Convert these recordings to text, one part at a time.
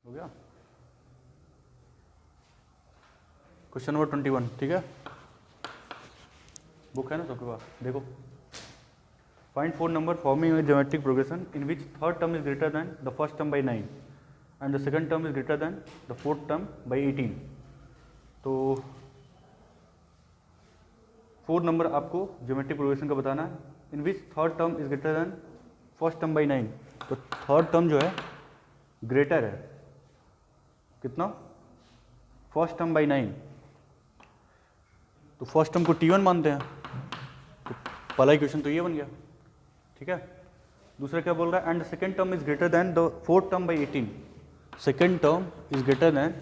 हो गया। Question number 21, ठीक है। बुक है ना सबके पास, देखो। Find 4 number forming a geometric progression in which third term is greater then the first term by 9 and the second term is greater then the fourth term by 18। तो 4 number आपको geometric progression का बताना है in which third term is greater than first term by 9। तो third term जो है greater है कितना, फर्स्ट टर्म बाई 9। तो फर्स्ट टर्म को T1 मानते हैं, तो पहला इक्वेशन तो ये बन गया, ठीक है। दूसरा क्या बोल रहा है, and second term is greater then the fourth term by 18। Second term is greater then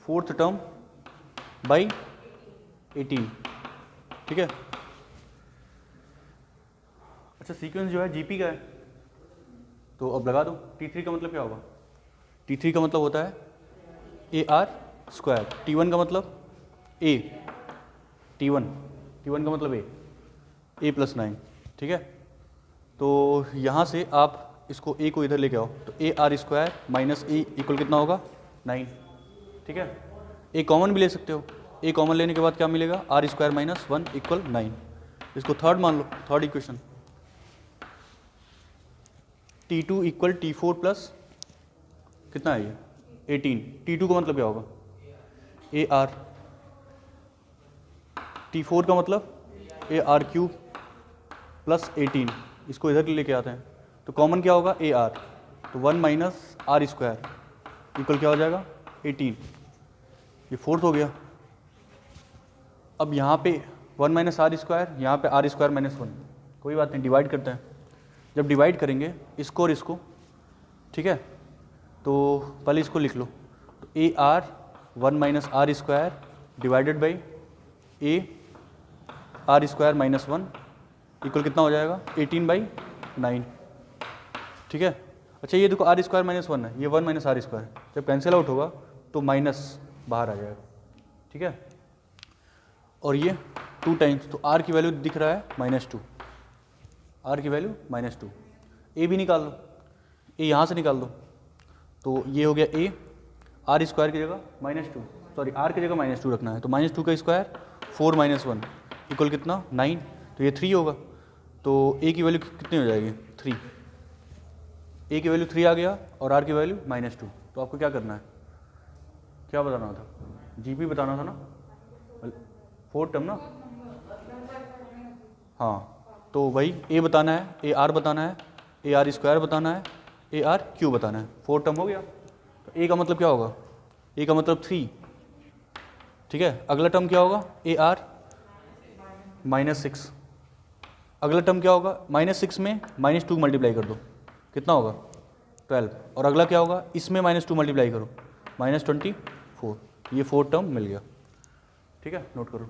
fourth term by 18, ठीक है। अच्छा, सीक्वेंस जो है जीपी का है, तो अब लगा दो। T3 का मतलब क्या होगा, T3 का मतलब होता है AR स्क्वायर, T1 का मतलब A, T1 का मतलब A प्लस 9, ठीक है। तो यहाँ से आप इसको A को इधर लेके आओ, तो AR square minus A equal कितना होगा 9, ठीक है। A कॉमन भी ले सकते हो, A कॉमन लेने के बाद क्या मिलेगा, R स्क्वायर माइनस 1 इक्वल 9। इसको थर्ड मान लो, third equation. T2 equal T4 plus कितना है ये 18। T2 का मतलब क्या होगा AR, T4 का मतलब AR क्यूब प्लस 18। इसको इधर लेके आते हैं, तो कॉमन क्या होगा AR, तो 1 माइनस R स्क्वायर इक्वल क्या हो जाएगा 18। ये फोर्थ हो गया। अब यहाँ पे 1 माइनस R स्क्वायर, यहाँ पे R स्क्वायर माइनस 1, कोई बात नहीं, डिवाइड करते हैं। जब डिवाइड करेंगे इसको और इसको, ठीक है, तो पहले इसको लिख लो, तो AR 1 minus R square divided by AR square minus 1 equal कितना हो जाएगा 18/9, ठीक है। अच्छा, ये देखो R स्क्वायर माइनस 1 है, ये 1 माइनस R स्क्वायर, जब कैंसिल आउट होगा तो माइनस बाहर आ जाएगा, ठीक है। और ये 2 टाइम्स, तो R की वैल्यू दिख रहा है -2, R की वैल्यू -2। A भी निकाल लो, A यहाँ से निकाल दो, तो ये हो गया A, R स्क्वायर की जगह -2, सॉरी R की जगह -2 रखना है, तो -2 का स्क्वायर 4 माइनस 1 इक्वल कितना 9, तो ये 3 होगा। तो A की वैल्यू कितनी हो जाएगी 3, A की वैल्यू 3 आ गया और R की वैल्यू -2। तो आपको क्या करना है, क्या बताना था, GP बताना था ना, फोर्थ टर्म ना, हाँ। तो वही A बताना है, AR बताना है, AR स्क्वायर बताना है, AR क्यू बताना है, फोर्थ टर्म हो गया। तो A का मतलब क्या होगा, A का मतलब 3, ठीक है। अगला टर्म क्या होगा AR -6, अगला टर्म क्या होगा -6 में -2 मल्टीप्लाई कर दो, कितना होगा 12, और अगला क्या होगा इसमें -2 मल्टीप्लाई करो -24, ये फोर्थ टर्म मिल गया, ठीक है। नोट करो।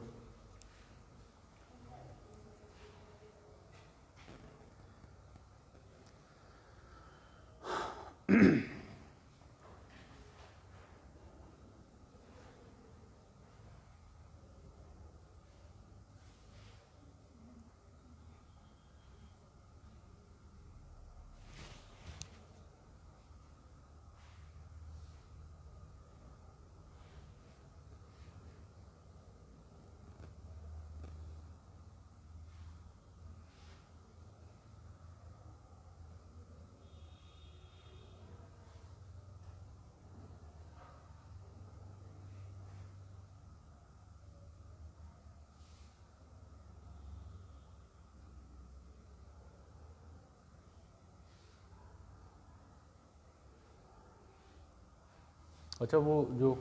अच्छा, वो जो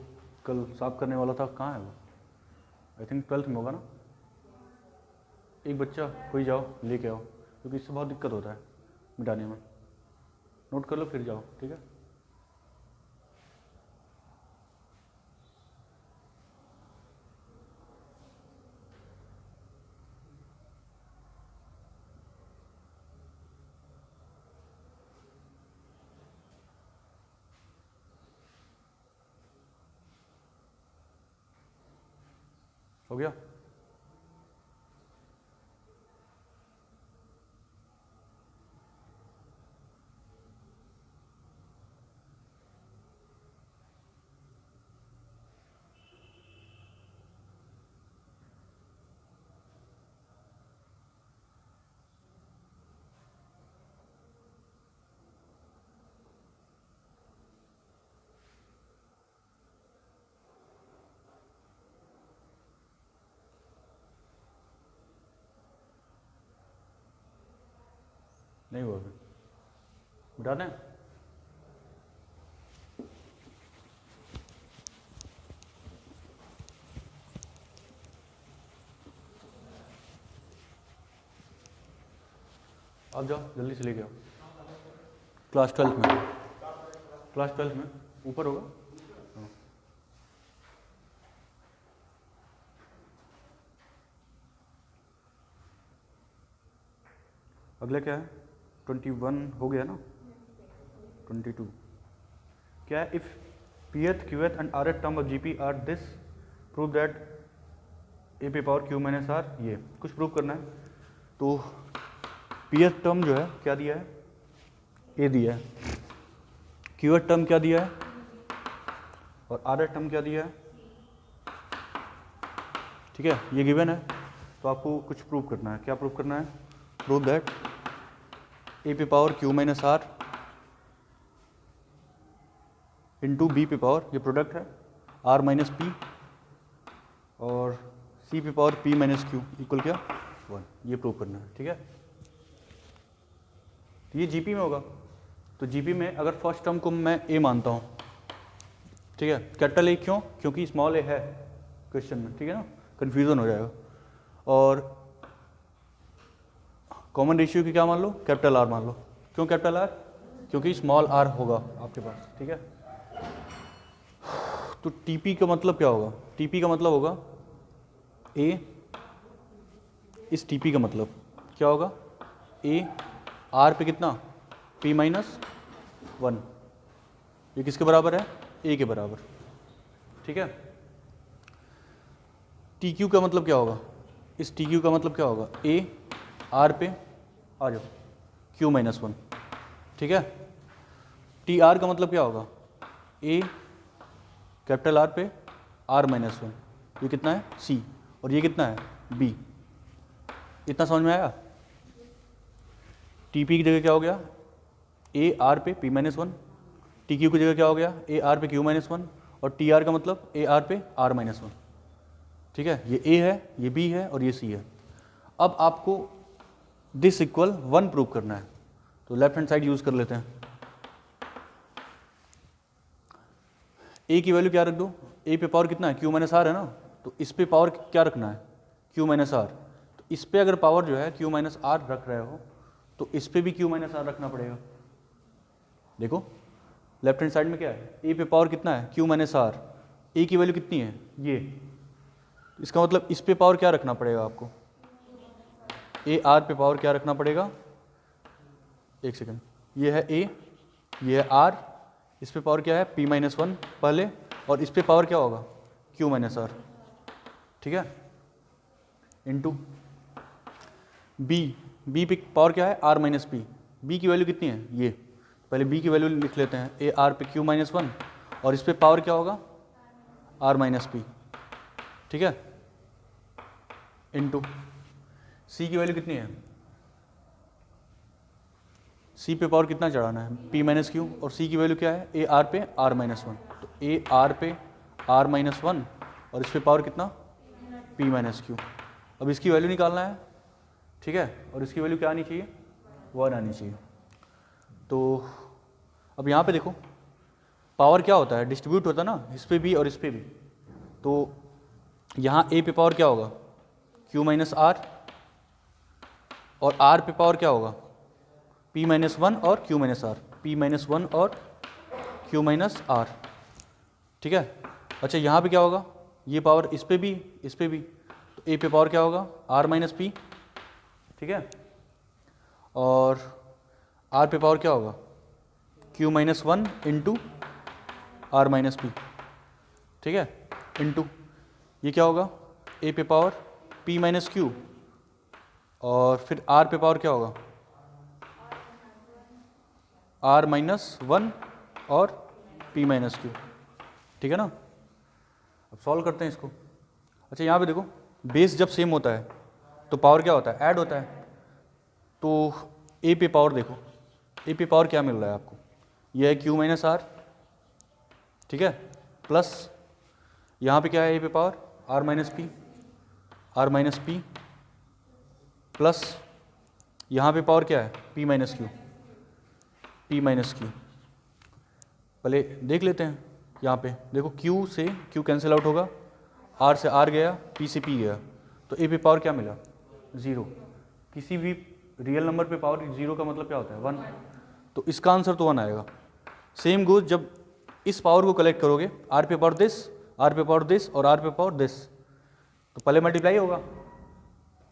कल साफ करने वाला था कहाँ है वो, आई थिंक 12th में होगा ना। एक बच्चा कोई जाओ लेके आओ, क्योंकि इससे बहुत दिक्कत होता है मिटाने में। नोट कर लो फिर जाओ, ठीक है। हो गया। नहीं हुआ अभी, मिटा दें? आप जाओ जल्दी से लेके आओ। क्लास 12 में, क्लास 12 में ऊपर होगा। हाँ। अगला क्या है? 21 हो गया ना? 22 क्या है? If pth qth and rth term of gp are this, prove that a पे पावर q माइनस r, ये कुछ प्रूव करना है। तो pth टर्म जो है क्या दिया है? a दिया है। qth टर्म क्या दिया है? और rth टर्म क्या दिया है? ठीक है, ये गिवन है। तो आपको कुछ प्रूव करना है। क्या प्रूव करना है? प्रूव दैट a पे power q minus r into B पे पावर, ये प्रोडक्ट है, r माइनस पी, और c पे power p minus Q equal क्या? 1। ये प्रूव करना है। ठीक है, तो ये जीपी में होगा। तो जीपी में अगर फर्स्ट टर्म को मैं a मानता हूँ, ठीक है, कैपिटल ए क्यों? क्योंकि स्मॉल ए है क्वेश्चन में, ठीक है ना, कन्फ्यूज़न हो जाएगा। और कॉमन रेशियो की क्या मान लो? कैपिटल आर मान लो। क्यों कैपिटल आर? क्योंकि स्मॉल आर होगा आपके पास। ठीक है, तो टीपी का मतलब क्या होगा? टीपी का मतलब होगा ए, इस टीपी का मतलब क्या होगा? ए आर पे कितना? P minus 1। ये किसके बराबर है? ए के बराबर। ठीक है, टी क्यू का मतलब क्या होगा? इस टी क्यू का मतलब क्या होगा? ए आर पे आ जाओ क्यू माइनस 1। ठीक है, टी आर का मतलब क्या होगा? ए कैपिटल आर पे आर माइनस 1। ये कितना है? सी, और ये कितना है? बी। इतना समझ में आया? टी पी की जगह क्या हो गया? ए आर पे पी माइनस 1। टी क्यू की जगह क्या हो गया? ए आर पे क्यू माइनस 1। और टी आर का मतलब ए आर पे आर माइनस 1। ठीक है, ये ए है, ये बी है, और ये सी है। अब आपको दिस इक्वल 1 प्रूव करना है। तो लेफ्ट हैंड साइड यूज कर लेते हैं। ए की वैल्यू क्या रख दो? ए पे पावर कितना है? क्यू माइनस आर है ना, तो इस पे पावर क्या रखना है? Q minus R. तो इस पे अगर पावर जो है क्यू माइनस आर रख रहे हो, तो इस पे भी क्यू माइनस आर रखना पड़ेगा। देखो लेफ्ट हैंड साइड में क्या है? ए पे पावर कितना है? Q minus are. ए की वैल्यू कितनी है? ये। इसका मतलब इस पे पावर क्या रखना पड़ेगा आपको? ए आर पे पावर क्या रखना पड़ेगा? एक सेकेंड, ये है ए, ये है आर, इस पे पावर क्या है? पी माइनस 1 पहले, और इस पे पावर क्या होगा? Q minus R. ठीक है, इंटू बी, बी पे पावर क्या है? R minus P. बी की वैल्यू कितनी है? ये। पहले बी की वैल्यू लिख लेते हैं, ए आर पे क्यू माइनस 1, और इस पे पावर क्या होगा? R minus P. ठीक है, इंटू सी की वैल्यू कितनी है? सी पे पावर कितना चढ़ाना है? पी माइनस क्यू, और सी की वैल्यू क्या है? ए आर पे आर माइनस 1। तो ए आर पे आर माइनस 1, और इस पे पावर कितना? P minus Q. अब इसकी वैल्यू निकालना है। ठीक है, और इसकी वैल्यू क्या आनी चाहिए? 1 आनी चाहिए। तो अब यहाँ पे देखो पावर क्या होता है? डिस्ट्रीब्यूट होता है ना, इस पे भी और इस पे भी। तो यहाँ ए पे पावर क्या होगा? क्यू माइनस आर, और आर पे पावर क्या होगा? पी माइनस 1 और Q minus R. P minus 1 और क्यू माइनस आर। ठीक है, अच्छा यहाँ पे क्या होगा? ये पावर इस पे भी, इस पे भी। तो ए पे पावर क्या होगा? R minus P. ठीक है, और आर पे पावर क्या होगा? Q minus 1 into R minus P. ठीक है, इंटू ये क्या होगा? ए पे पावर पी माइनस क्यू, और फिर आर पे पावर क्या होगा? आर माइनस 1 और पी माइनस क्यू। ठीक है ना, अब सॉल्व करते हैं इसको। अच्छा यहाँ पे देखो, बेस जब सेम होता है तो पावर क्या होता है? ऐड होता है। तो ए पे पावर देखो, ए पे पावर क्या मिल रहा है आपको? यह है क्यू माइनस आर। ठीक है, प्लस यहाँ पे क्या है? ए पे power R minus P, plus यहाँ पे पावर क्या है, p minus Q, p minus Q. पहले देख लेते हैं, यहाँ पे देखो q से q कैंसिल आउट होगा, r से r गया, p से p गया, तो a पे पावर क्या मिला, 0। किसी भी रियल नंबर पे पावर 0 का मतलब क्या होता है, 1, तो इसका आंसर तो 1 आएगा। सेम गोज जब इस पावर को कलेक्ट करोगे, r पे पावर दिस, r पे पावर दिस और r पे पावर दिस, तो पहले मल्टीप्लाई होगा,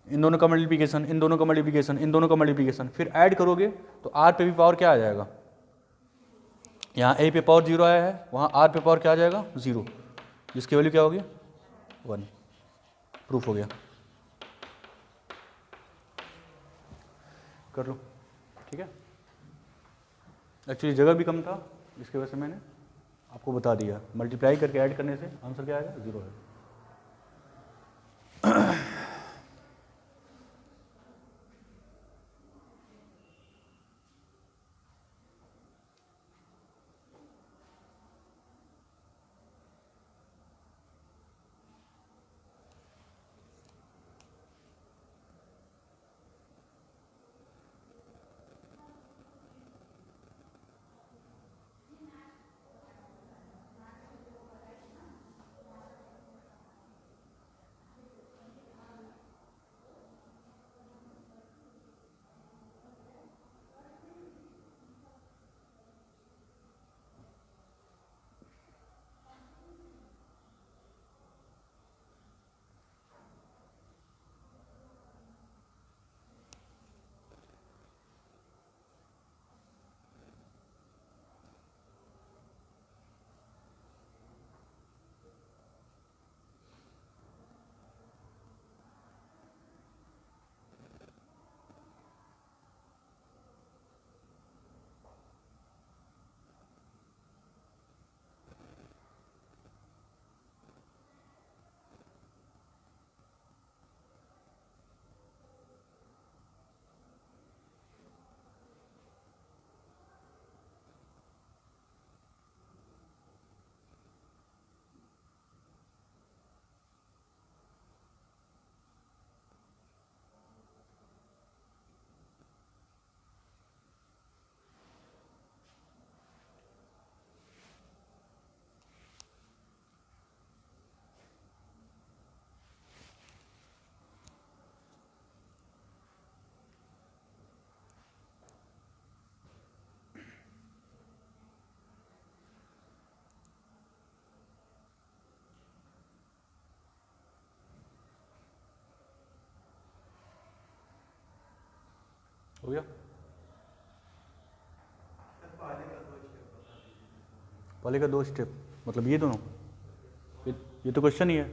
इन दोनों का मल्टीप्लिकेशन, इन दोनों का मल्टीप्लिकेशन, इन दोनों का मल्टीप्लिकेशन, फिर ऐड करोगे तो r पे भी पावर क्या आ जाएगा, यहाँ a पे पावर 0 आया है, वहाँ r पे पावर क्या आ जाएगा, 0, जिसकी वैल्यू क्या होगी, 1। प्रूफ हो गया, कर लो, ठीक है। एक्चुअली जगह भी कम था, इसकी वजह से मैंने आपको बता दिया, मल्टीप्लाई करके ऐड करने से आंसर क्या आएगा, 0 है। हो गया, पहले का 2 स्टेप मतलब ये दोनों, ये तो क्वेश्चन ही है,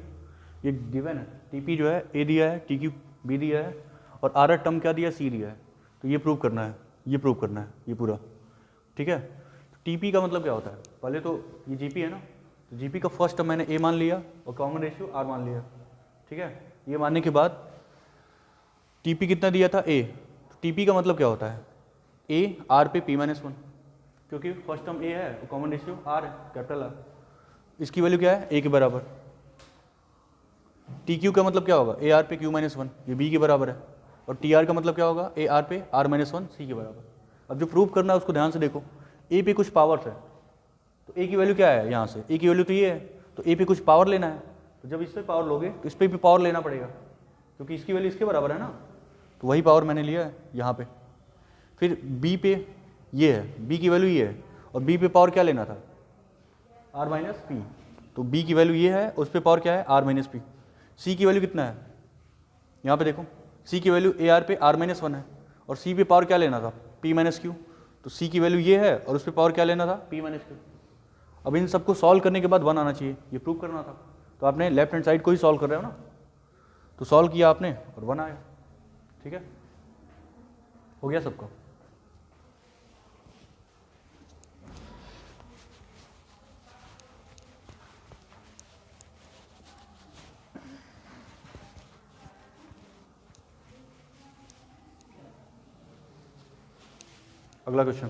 ये गिवन है, टीपी जो है ए दिया है, टी क्यू बी दिया है और आर टर्म क्या दिया, सी दिया है, तो ये प्रूव करना है, ये प्रूव करना है, ये पूरा, ठीक है। टीपी का मतलब क्या होता है, पहले तो ये जीपी है ना, तो जीपी का फर्स्ट टर्म मैंने ए मान लिया और कॉमन रेशियो आर मान लिया, ठीक है। ये मानने के बाद टीपी कितना दिया था, ए, तो टीपी का मतलब क्या होता है, ए आर पे पी माइनस 1, क्योंकि फर्स्ट टर्म ए है और कॉमन रेशियो आर है, कैपिटल आर, इसकी वैल्यू क्या है, ए के बराबर। टी क्यू का मतलब क्या होगा, ए आर पे क्यू माइनस 1, ये बी के बराबर है, और टी आर का मतलब क्या होगा, ए आर पे आर माइनस 1 सी के बराबर। अब जो प्रूव करना है उसको ध्यान से देखो, ए पे कुछ पावर्स है, तो ए की वैल्यू क्या है, यहाँ से ए की वैल्यू तो ये है, तो ए पे कुछ पावर लेना है, तो जब इस पर पावर लोगे तो इस पर भी पावर लेना पड़ेगा, क्योंकि इसकी वैल्यू इसके बराबर है ना, तो वही पावर मैंने लिया है यहाँ पे। फिर बी पे ये है, बी की वैल्यू ये है, और बी पे पावर क्या लेना था, आर माइनस पी, तो बी की वैल्यू ये है, उस पर पावर क्या है, आर माइनस पी। सी की वैल्यू कितना है, यहाँ पे देखो, सी की वैल्यू ए आर पे आर माइनस 1 है, और सी पे पावर क्या लेना था, पी माइनस क्यू, तो सी की वैल्यू ये है और उस पर पावर क्या लेना था, पी माइनस क्यू। अब इन सबको सॉल्व करने के बाद 1 आना चाहिए, ये प्रूव करना था, तो आपने लेफ्ट हैंड साइड को ही सॉल्व कर रहे हो ना, तो सॉल्व किया आपने और 1 आया, ठीक है, हो गया सबका। अगला क्वेश्चन,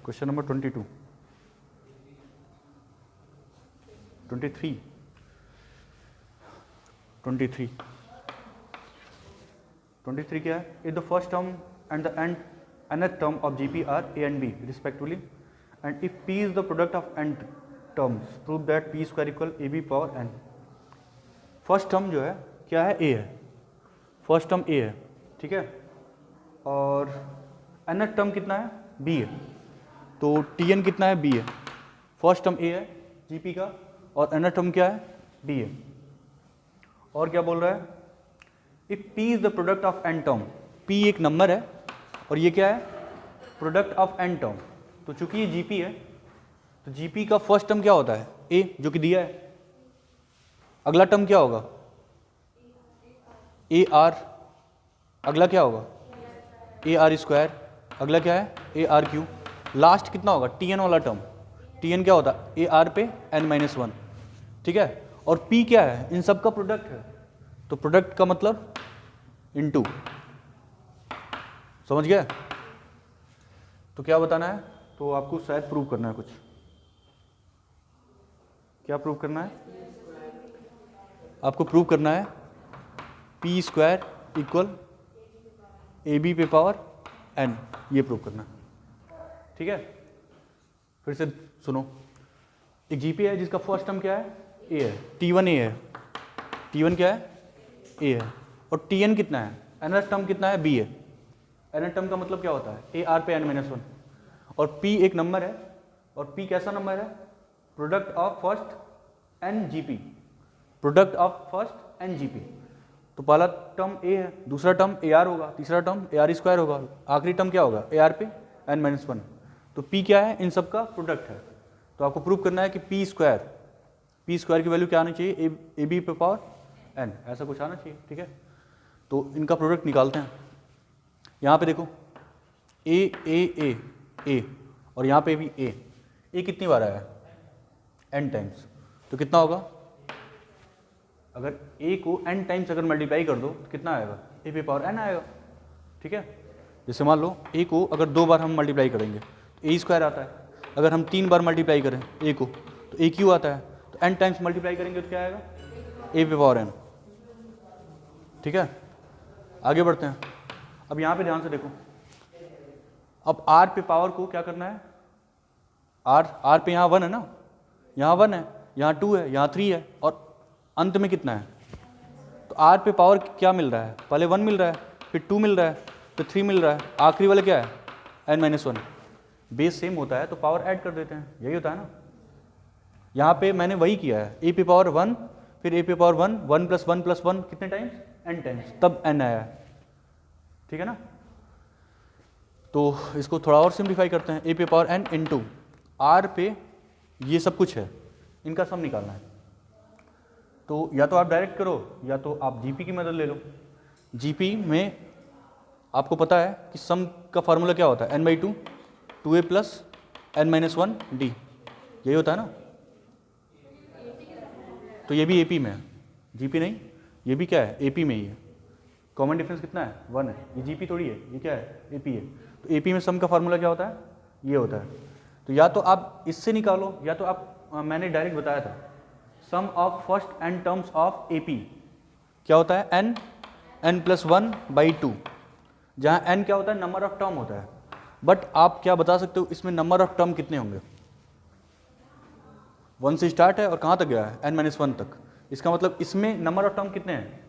क्वेश्चन नंबर 22, 23, 23 क्या है? If the first term and the nth term of GP are A and B respectively, and if P is the product of n terms, prove that P square equal AB power n. First term जो है क्या है? A है, first term A है, ठीक है, और nth term कितना है? B है, तो Tn कितना है? B है। फर्स्ट टर्म A है GP का और nth टर्म क्या है? B है। और क्या बोल रहा है? If P is the product of n term, P एक नंबर है और ये क्या है? Product of n term. तो चूंकि ये GP है तो GP का फर्स्ट टर्म क्या होता है? A, जो कि दिया है। अगला टर्म क्या होगा? AR, अगला क्या होगा? AR स्क्वायर, अगला क्या है? AR Q. लास्ट कितना होगा? Tn वाला टर्म। Tn क्या होता है? AR पे n-1, ठीक है, और P क्या है? इन सब का प्रोडक्ट है, तो प्रोडक्ट का मतलब इनटू, समझ गया? तो क्या बताना है? तो आपको शायद प्रूव करना है कुछ। क्या प्रूव करना है? आपको प्रूव करना है P स्क्वायर इक्वल AB पे पावर n, ये प्रूव करना है, ठीक है। फिर से सुनो, एक GP है जिसका फर्स्ट टर्म क्या है? A है, T1 A है, T1 क्या है? A है, और Tn कितना है? nth टर्म कितना है? B है। nth टर्म का मतलब क्या होता है? AR पे n-1, और P एक नंबर है, और P कैसा नंबर है? Product of first n GP, product of first n GP। तो पहला टर्म A है, दूसरा टर्म AR होगा, तीसरा टर्म AR स्क्वायर होगा, आखिरी टर्म क्या होगा? AR पे n-1। तो P क्या है? इन सब का प्रोडक्ट है। तो आपको प्रूव करना है कि P स्क्वायर की वैल्यू क्या आनी चाहिए? AB पे पावर n, ऐसा कुछ आना चाहिए, ठीक है। तो इनका प्रोडक्ट निकालते हैं। यहाँ पे देखो A और यहाँ पे भी A कितनी बार आया है? n times. तो कितना होगा? अगर A को n टाइम्स अगर मल्टीप्लाई कर दो तो कितना आएगा? A पे पावर n आएगा, ठीक है। जैसे मान लो A को अगर 2 बार हम मल्टीप्लाई करेंगे तो A स्क्वायर आता है, अगर हम 3 बार मल्टीप्लाई करें A को तो A क्यू आता है, तो n टाइम्स मल्टीप्लाई करेंगे तो क्या आएगा? A पे पावर n, ठीक है। आगे बढ़ते हैं। अब यहाँ पे ध्यान से देखो, अब R पे पावर को क्या करना है? R पे यहाँ 1 है ना, यहाँ 1 है, यहाँ 2 है, यहाँ 3 है, और अंत में कितना है? तो R पे पावर क्या मिल रहा है? पहले 1 मिल रहा है, फिर 2 मिल रहा है, फिर 3 मिल रहा है, आखिरी वाला क्या है? n-1। बेस सेम होता है तो पावर ऐड कर देते हैं, यही होता है ना। यहाँ पे मैंने वही किया है, A पे पावर 1, फिर A पे पावर 1, 1 + 1 + 1 कितने टाइम्स? n टाइम्स, तब n आया है, ठीक है ना। तो इसको थोड़ा और सिंप्लीफाई करते हैं। A पे पावर n इंटू R पे ये सब कुछ है, इनका सम निकालना है। तो या तो आप डायरेक्ट करो या तो आप GP की मदद ले लो। GP में आपको पता है कि सम का फार्मूला क्या होता है? n/2 2a + n-1 d, यही होता है ना। तो ये भी AP में है, GP नहीं, ये भी क्या है? AP में ही है। कॉमन डिफरेंस कितना है? 1 है। ये GP थोड़ी है, ये क्या है? AP है। तो AP में सम का फार्मूला क्या होता है? ये होता है। तो या तो आप इससे निकालो या तो आप मैंने डायरेक्ट बताया था, sum of first n terms of AP क्या होता है? n + 1/2, जहाँ n क्या होता है? नंबर ऑफ टर्म होता है। बट आप क्या बता सकते हो इसमें नंबर ऑफ टर्म कितने होंगे? 1 से स्टार्ट है और कहाँ तक गया है? n-1 तक। इसका मतलब इसमें नंबर ऑफ टर्म कितने हैं?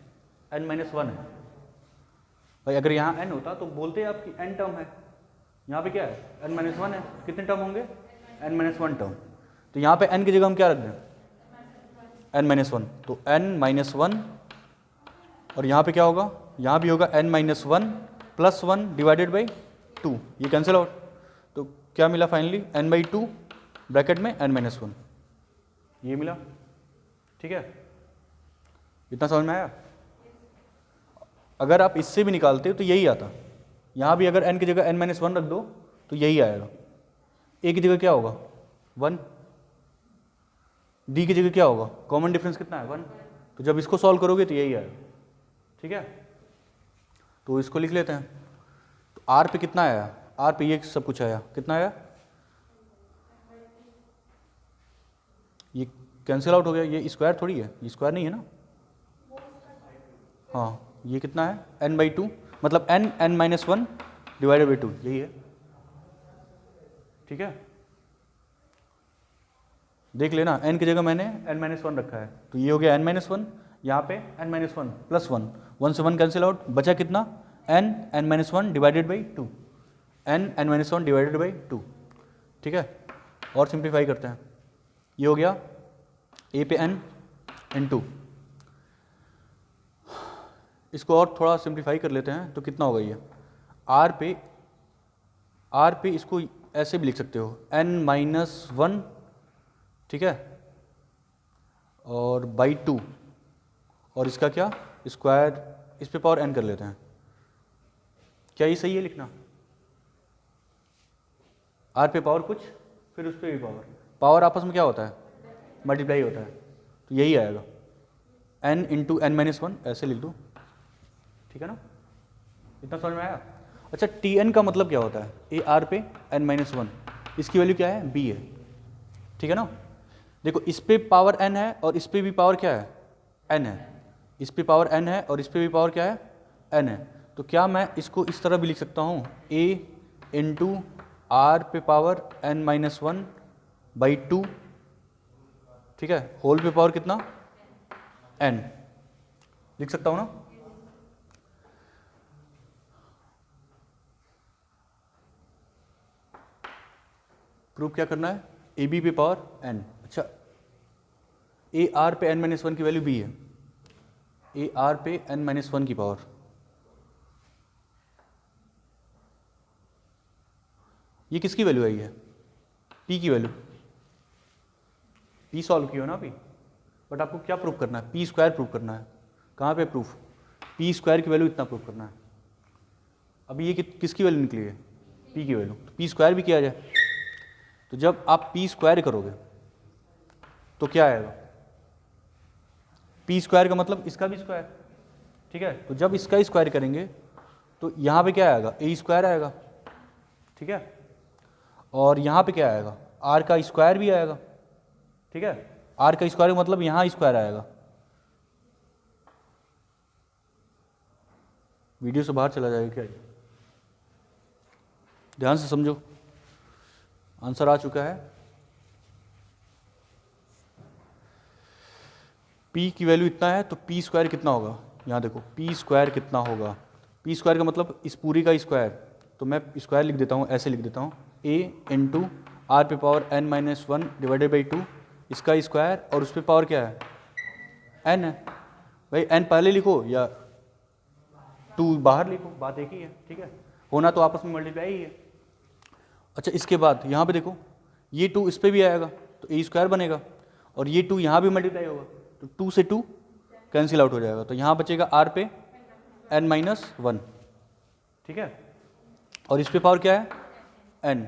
n-1 है। भाई अगर यहाँ n होता तो बोलते आप कि n टर्म है, यहाँ पे क्या है? n-1 है, कितने टर्म होंगे? n-1 term. तो यहाँ पे n की जगह हम क्या रख दें? n-1, तो n-1, और यहाँ पे क्या होगा? यहाँ भी होगा n-1 + 1 / 2, ये कैंसिल आउट। तो क्या मिला फाइनली? n/2 ब्रैकेट में n-1, ये मिला, ठीक है। इतना समझ में आया? अगर आप इससे भी निकालते तो यही आता। यहाँ भी अगर n की जगह n-1 रख दो तो यही आएगा। A की जगह क्या होगा? 1, D की जगह क्या होगा? कॉमन डिफरेंस कितना है? 1। तो जब इसको सॉल्व करोगे तो यही आएगा, ठीक है। तो इसको लिख लेते हैं। तो R पे कितना आया? R पे ये सब कुछ आया, कितना आया? ये कैंसिल आउट हो गया, ये स्क्वायर थोड़ी है, ये स्क्वायर नहीं है ना। हाँ, ये कितना है? n/2, मतलब n minus one divided by 2, यही है। ठीक है, देख लेना n की जगह मैंने n माइनस वन रखा है, तो ये हो गया n माइनस वन, यहाँ पे n minus one plus one, one से वन कैंसिल आउट, बचा कितना n minus one divided by two, n minus one divided by two. ठीक है, और सिंप्लीफाई करते हैं, ये हो गया a पे n इंटू, इसको और थोड़ा सिंप्लीफाई कर लेते हैं तो कितना होगा ये r पे इसको ऐसे भी लिख सकते हो n माइनस वन, ठीक है, और बाई टू, और इसका क्या स्क्वायर, इस पे पावर n कर लेते हैं। क्या ये सही है लिखना? r पे पावर कुछ, फिर उस पर भी पावर आपस में क्या होता है, मल्टीप्लाई होता है, तो यही आएगा n into N minus one, ऐसे लिख दो। ठीक है ना, इतना समझ में आया? अच्छा, Tn का मतलब क्या होता है, ए आर पे n माइनस वन, इसकी वैल्यू क्या है, b है। ठीक है ना, देखो इस पे पावर n है और इस पे भी पावर क्या है, n है, इस पे पावर n है और इस पे भी पावर क्या है, n है, तो क्या मैं इसको इस तरह भी लिख सकता हूँ, a इंटू आर पे power n minus one by two, ठीक है, होल पे पावर कितना, n, लिख सकता हूँ ना? प्रूफ क्या करना है, ए बी पे पावर n। अच्छा, ए आर पे n माइनस वन की वैल्यू b है, ए आर पे n माइनस वन की पावर, ये किसकी वैल्यू आई है, p की वैल्यू। p सॉल्व की हो ना अभी, बट आपको क्या प्रूफ करना है, p स्क्वायर प्रूफ करना है। कहाँ पे प्रूफ, p स्क्वायर की वैल्यू इतना प्रूफ करना है। अभी ये किसकी वैल्यू निकली है, p की वैल्यू, तो p स्क्वायर भी किया जाए, तो जब आप p स्क्वायर करोगे तो क्या आएगा, p स्क्वायर का मतलब इसका भी स्क्वायर। ठीक है, तो जब इसका स्क्वायर करेंगे तो यहाँ पे क्या आएगा, a स्क्वायर आएगा। ठीक है, और यहाँ पे क्या आएगा, r का स्क्वायर भी आएगा। ठीक है, r का स्क्वायर का मतलब यहाँ स्क्वायर आएगा। वीडियो से बाहर चला जाएगा क्या, ध्यान से समझो, आंसर आ चुका है। p की वैल्यू इतना है तो p स्क्वायर कितना होगा, यहाँ देखो p स्क्वायर कितना होगा, p स्क्वायर का मतलब इस पूरी का स्क्वायर, तो मैं स्क्वायर लिख देता हूँ, ऐसे लिख देता हूँ, a इंटू आर पे power n minus one divided by two, इसका स्क्वायर, और उस पर पावर क्या है, n है। भाई n पहले लिखो या 2 बाहर लिखो, बात एक ही है। ठीक है, होना तो आपस में मल्टीप्लाई ही है। अच्छा, इसके बाद यहाँ पे देखो, ये 2 इस पर भी आएगा तो ए स्क्वायर बनेगा, और ये 2 यहाँ भी मल्टीप्लाई होगा, तो 2 से 2 कैंसिल आउट हो जाएगा, तो यहाँ बचेगा आर पे n माइनस वन। ठीक है, और इस पे पावर क्या है, n।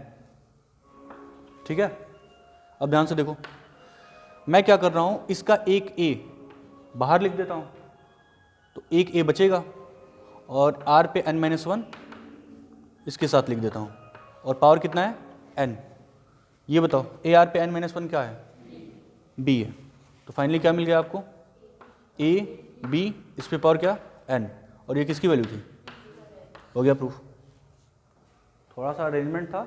ठीक है, अब ध्यान से देखो, मैं क्या कर रहा हूँ, इसका एक a बाहर लिख देता हूँ, तो एक a बचेगा, और r पे n माइनस वन इसके साथ लिख देता हूँ, और पावर कितना है, n। ये बताओ ए आर पे n माइनस वन क्या है, b है, तो फाइनली क्या मिल गया आपको, a b, इस पे पावर क्या, n, और ये किसकी वैल्यू थी, हो गया प्रूफ। थोड़ा सा अरेंजमेंट था,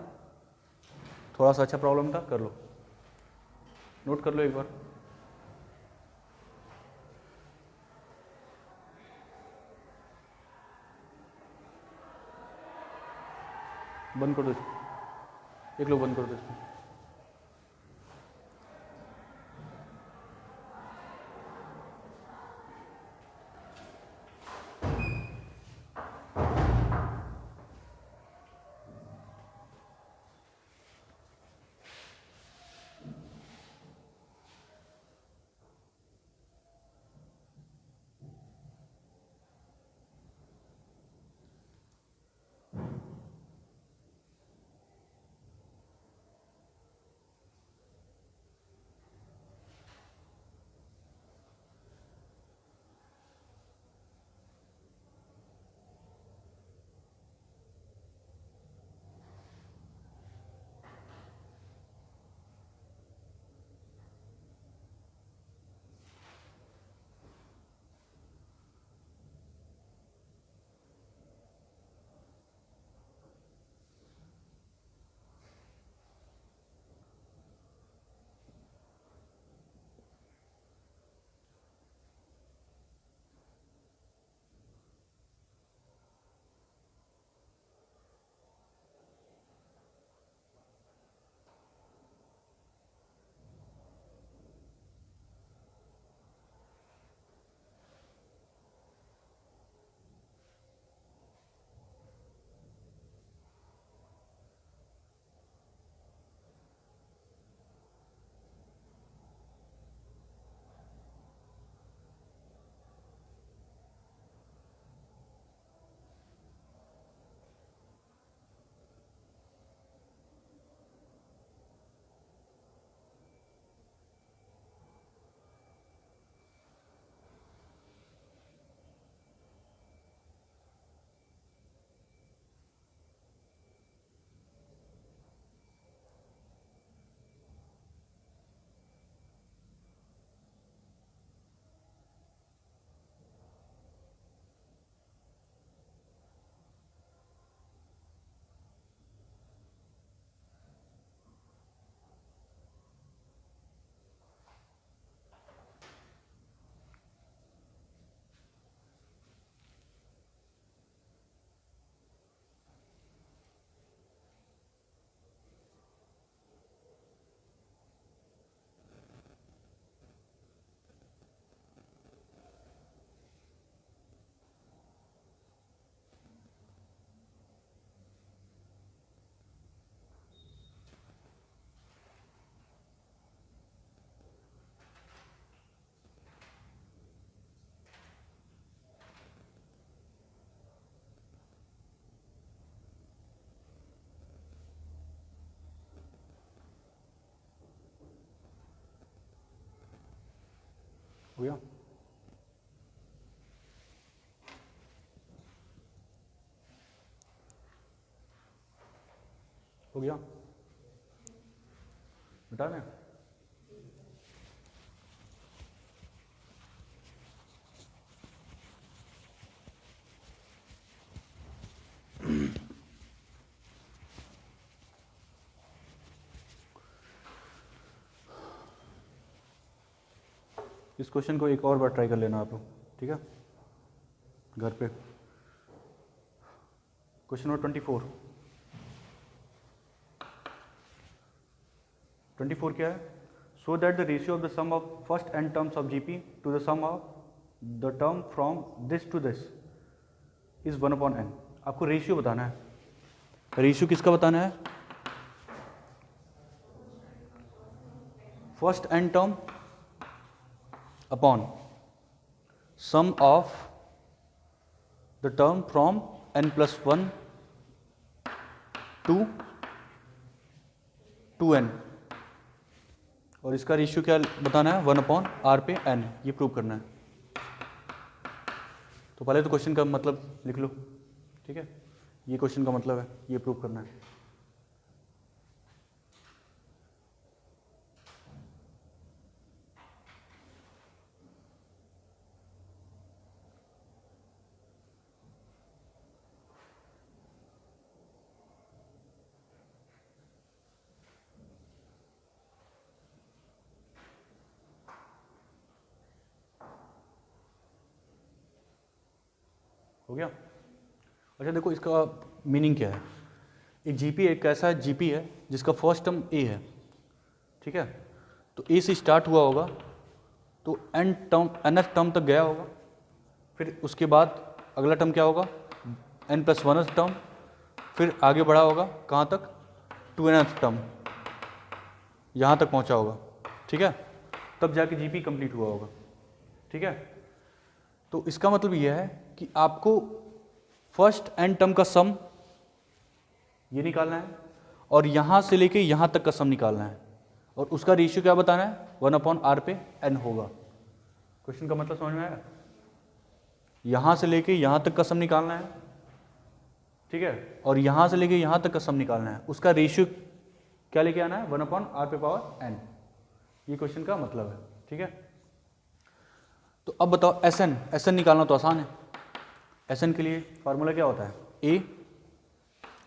थोड़ा सा अच्छा प्रॉब्लम था, कर लो, नोट कर लो एक बार। बंद कर दो इसको, एक लोग बंद कर दो इसको। हो गया? हो गया? बता दें? इस क्वेश्चन को एक और बार ट्राई कर लेना आप लोग, ठीक है, घर पे। क्वेश्चन नंबर 24 क्या है? So that the ratio of the sum of first N terms of GP to the sum of the term from this to this is 1/n। आपको रेशियो बताना है। रेशियो किसका बताना है? First N term upon sum of the term from n+1 to 2n, और इसका ratio क्या बताना है? 1/r पे n, ये प्रूव करना है। तो पहले तो क्वेश्चन का मतलब लिख लो, ठीक है, ये क्वेश्चन का मतलब है, ये प्रूव करना है। हो गया? अच्छा देखो, इसका मीनिंग क्या है। एक जीपी एक ऐसा जीपी है जिसका फर्स्ट टर्म ए है, ठीक है, तो ए से स्टार्ट हुआ होगा तो nth टर्म तक गया होगा, फिर उसके बाद अगला टर्म क्या होगा? n+1th टर्म, फिर आगे बढ़ा होगा कहाँ तक? 2nth टर्म, यहाँ तक पहुँचा होगा, ठीक है, तब जाके जीपी कंप्लीट हुआ होगा, ठीक है। तो इसका मतलब यह है कि आपको फर्स्ट एन टर्म का सम ये निकालना है और यहाँ से लेके यहाँ तक का सम निकालना है, और उसका रेशियो क्या बताना है? 1/r पे n होगा। क्वेश्चन का मतलब समझ में आया? यहाँ से लेके यहाँ तक का सम निकालना है, ठीक है, और यहाँ से लेके यहाँ तक का सम निकालना है, उसका रेशियो क्या लेके आना है? 1/r पे पावर n। ये क्वेश्चन का मतलब है, ठीक है। तो अब बताओ एस एन निकालना तो आसान है। एस एन के लिए फार्मूला क्या होता है? ए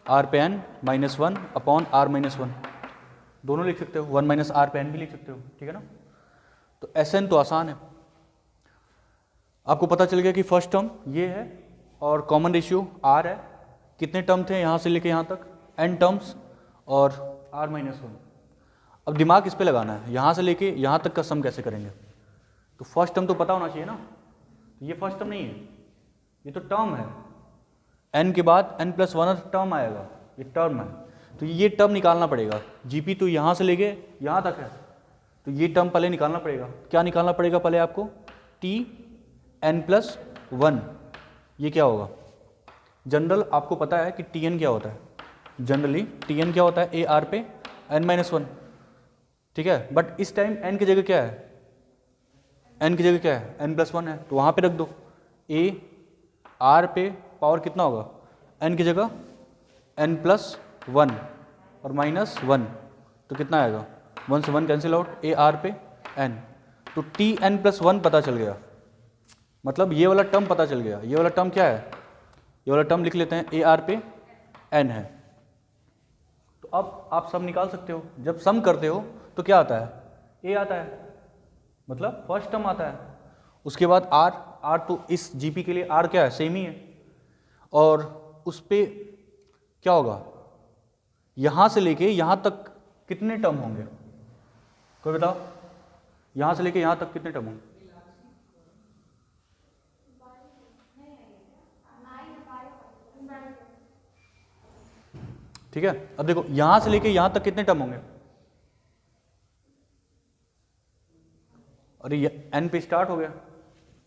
आर पे एन -1/r-1, दोनों लिख सकते हो, 1 - r पे n भी लिख सकते हो, ठीक है ना। तो एस एन तो आसान है, आपको पता चल गया कि फर्स्ट टर्म ये है और कॉमन रेशियो r है। कितने टर्म थे यहाँ से लेके यहाँ तक? n टर्म्स और r-1। अब दिमाग इस पे लगाना है, यहाँ से लेके यहाँ तक का सम कैसे करेंगे। तो फर्स्ट टर्म तो पता होना चाहिए ना, तो ये फर्स्ट टर्म नहीं है, ये तो टर्म है, n के बाद n+1 टर्म आएगा, ये टर्म है, तो ये टर्म निकालना पड़ेगा। जीपी तो यहाँ से लेके यहाँ तक है, तो ये टर्म पहले निकालना पड़ेगा। क्या निकालना पड़ेगा पहले आपको? Tn+1। ये क्या होगा? जनरल आपको पता है कि Tn क्या होता है, जनरली Tn क्या होता है? ए आर पे n-1, ठीक है, बट इस टाइम n की जगह क्या है? n की जगह क्या है? n+1 है, तो वहाँ पे रख दो। ए आर पे पावर कितना होगा? n की जगह n+1 और -1, तो कितना आएगा? 1 से 1 कैंसिल आउट, ए आर पे n, तो Tn+1 पता चल गया, मतलब ये वाला टर्म पता चल गया। ये वाला टर्म क्या है? ये वाला टर्म लिख लेते हैं, ए आर पे n है। तो अब आप सम निकाल सकते हो। जब सम करते हो तो क्या आता है? ए आता है, मतलब फर्स्ट टर्म आता है, उसके बाद r तो इस जीपी के लिए r क्या है? सेम ही है, और उस पे क्या होगा? यहाँ से लेके यहाँ तक कितने टर्म होंगे? कोई बताओ, यहाँ से लेके यहाँ तक कितने टर्म होंगे? ठीक है, अब देखो यहाँ से लेके यहाँ तक कितने टर्म होंगे? अरे ये n पे स्टार्ट हो गया,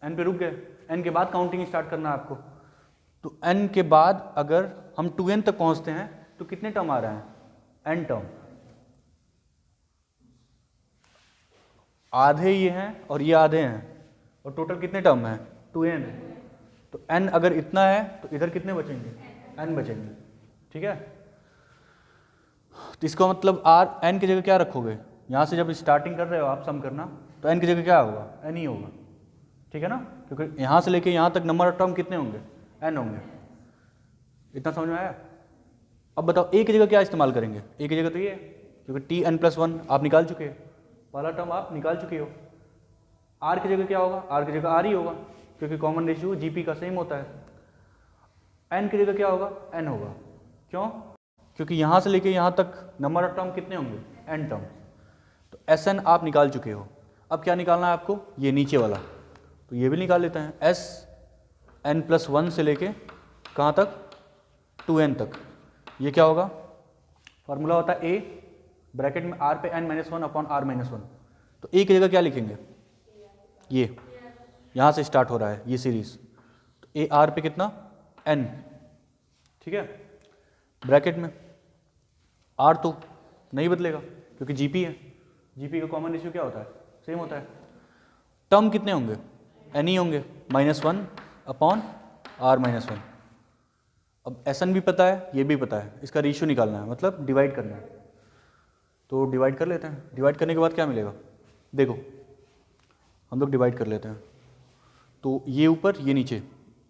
n पे रुक गए, n के बाद काउंटिंग स्टार्ट करना है आपको। तो n के बाद अगर हम 2n तक पहुंचते हैं तो कितने टर्म आ रहे हैं? n टर्म, आधे ये हैं और ये आधे हैं, और टोटल कितने टर्म हैं 2n। तो n अगर इतना है तो इधर कितने बचेंगे n बचेंगे, ठीक है। तो इसका मतलब r n की जगह क्या रखोगे, यहाँ से जब स्टार्टिंग कर रहे हो आप सम करना तो n की जगह क्या होगा n ही होगा, ठीक है ना, क्योंकि यहाँ से लेके यहाँ तक नंबर ऑफ टर्म कितने होंगे n होंगे। इतना समझ में आया। अब बताओ a की जगह क्या इस्तेमाल करेंगे, a की जगह तो ये है, क्योंकि tn+1 आप निकाल चुके हो, पहला टर्म आप निकाल चुके हो। r की जगह क्या होगा, r की जगह r ही होगा, क्योंकि कॉमन रेशियो जीपी का सेम होता है। n की जगह क्या होगा n होगा, क्यों, क्योंकि यहाँ से लेके यहाँ तक नंबर ऑफ टर्म कितने होंगे n टर्म। तो Sn आप निकाल चुके हो। अब क्या निकालना है आपको, ये नीचे वाला, तो ये भी निकाल लेते हैं। Sn+1 से लेके कहाँ तक 2n तक, ये क्या होगा, फार्मूला होता है a ब्रैकेट में r पे n-1/r-1। तो a की जगह क्या लिखेंगे, ये यहाँ से स्टार्ट हो रहा है ये सीरीज, तो a r पे कितना n, ठीक है। ब्रैकेट में r तो नहीं बदलेगा क्योंकि जीपी है, जीपी का कॉमन रेशियो क्या होता है सेम होता है। टर्म कितने होंगे n ही होंगे, -1/r-1। अब Sn भी पता है ये भी पता है, इसका रेशियो निकालना है, मतलब डिवाइड करना है। तो डिवाइड कर लेते हैं, डिवाइड करने के बाद क्या मिलेगा, देखो हम लोग डिवाइड कर लेते हैं। तो ये ऊपर ये नीचे,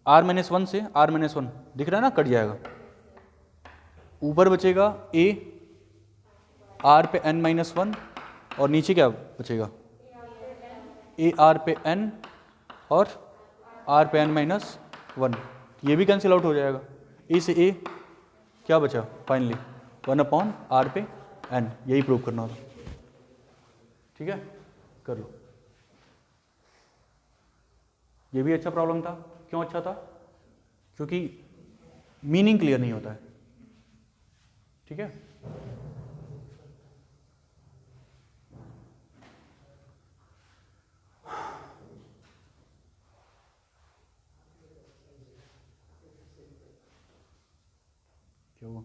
r-1 से r-1 दिख रहा है ना, कट जाएगा। ऊपर बचेगा a r पे n-1 और नीचे क्या बचेगा a r पे n और r पे n-1, ये भी कैंसिल आउट हो जाएगा। a से a क्या बचा फाइनली 1/r पे n, यही प्रूव करना होता, ठीक है, कर लो। ये भी अच्छा प्रॉब्लम था, क्यों अच्छा था, क्योंकि मीनिंग क्लियर नहीं होता है, ठीक है। क्या हुआ,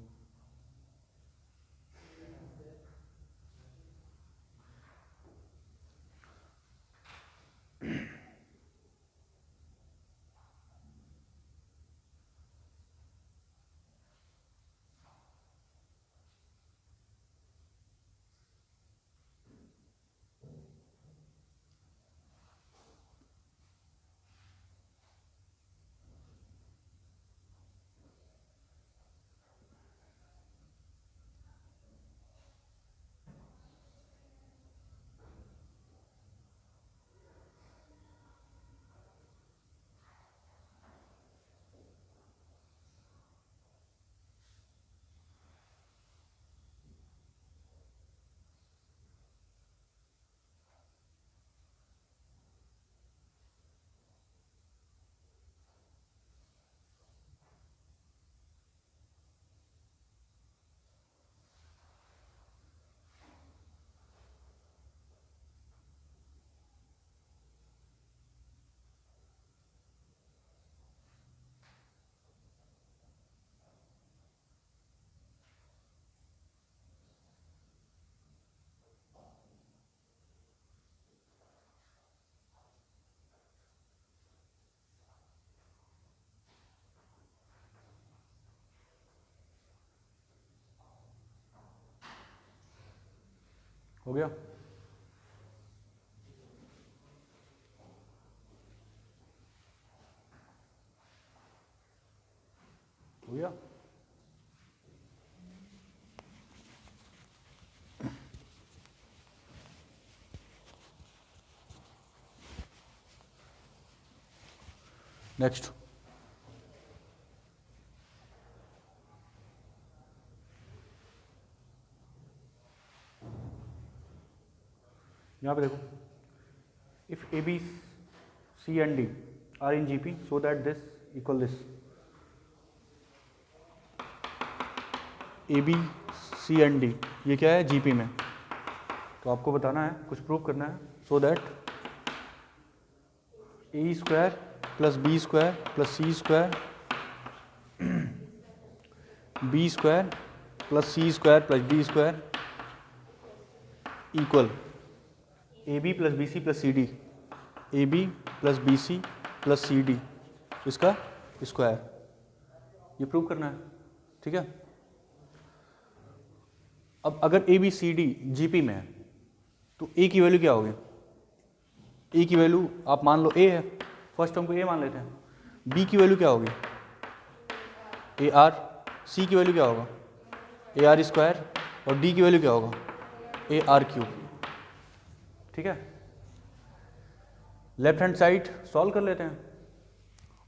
हो गया, हो गया। नेक्स्ट, यहाँ पे देखो, if A B C and D are in GP so that this equal this, A B C and D ये क्या है जीपी में, तो आपको बताना है कुछ प्रूव करना है, so that A square plus B square plus C square B square plus C square plus D square equal A B plus B C plus C D, A B plus B C plus C D इसका square, ये prove करना है, ठीक है। अब अगर A B C D GP में है तो ए की वैल्यू क्या होगी, ए की वैल्यू आप मान लो ए है, फर्स्ट टर्म को ए मान लेते हैं, बी की वैल्यू क्या होगी ए आर, सी की वैल्यू क्या होगा ए आर स्क्वायर और डी की वैल्यू क्या होगा ए आर क्यूब, ठीक है। लेफ्ट हैंड साइड सॉल्व कर लेते हैं